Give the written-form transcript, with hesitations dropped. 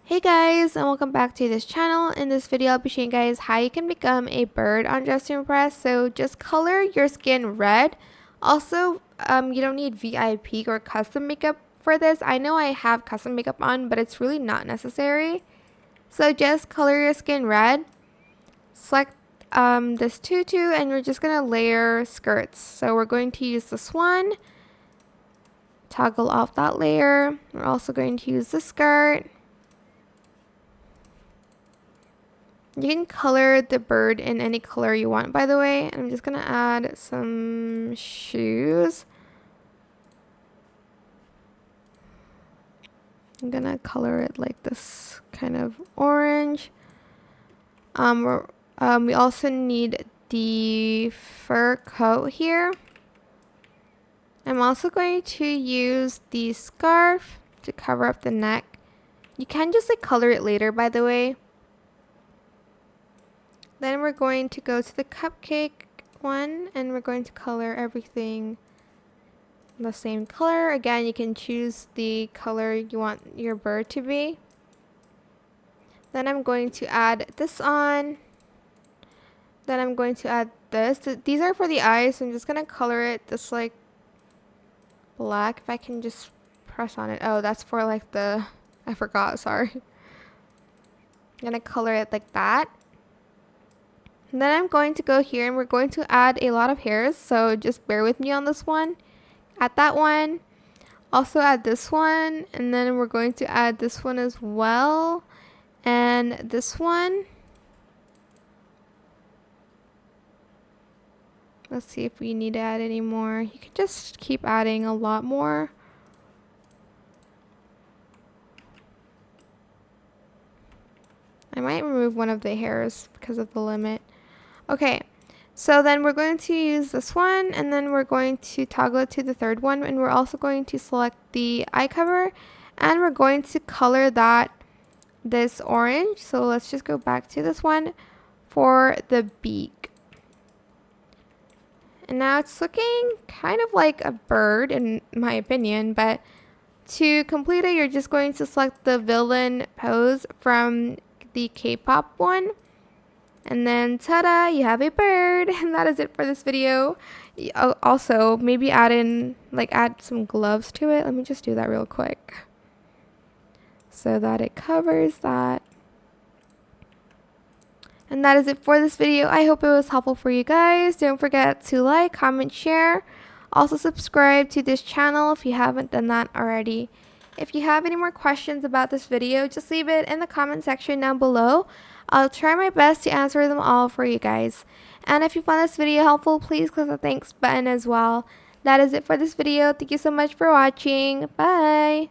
Hey guys, and welcome back to this channel. In this video, I'll be showing you guys how you can become a bird on Dress to Impress. So just color your skin red. Also, you don't need VIP or custom makeup for this. I know I have custom makeup on, but it's really not necessary. So just color your skin red. Select this tutu, and we're just gonna layer skirts. So we're going to use this one. Toggle off that layer. We're also going to use the skirt. You can color the bird in any color you want, by the way. I'm just going to add some shoes. I'm going to color it like this kind of orange. We also need the fur coat here. I'm also going to use the scarf to cover up the neck. You can just color it later, by the way. Then we're going to go to the cupcake one, and we're going to color everything the same color. Again, you can choose the color you want your bird to be. Then I'm going to add this on. Then I'm going to add this. These are for the eyes, so I'm just going to color it this like black. If I can just press on it. Oh, that's for like the, I forgot, sorry. I'm going to color it like that. And then I'm going to go here and we're going to add a lot of hairs, so just bear with me on this one. Add that one. Also add this one, and then we're going to add this one as well. And this one. Let's see if we need to add any more. You can just keep adding a lot more. I might remove one of the hairs because of the limit. Okay, so then we're going to use this one, and then we're going to toggle it to the third one, and we're also going to select the eye cover, and we're going to color that this orange. So let's just go back to this one for the beak. And now it's looking kind of like a bird in my opinion, but to complete it, you're just going to select the villain pose from the K-pop one. And then, ta-da, you have a bird. And that is it for this video. Also, maybe add some gloves to it. Let me just do that real quick, so that it covers that. And that is it for this video. I hope it was helpful for you guys. Don't forget to like, comment, share. Also, subscribe to this channel if you haven't done that already. If you have any more questions about this video, just leave it in the comment section down below. I'll try my best to answer them all for you guys. And if you found this video helpful, please click the thanks button as well. That is it for this video. Thank you so much for watching. Bye!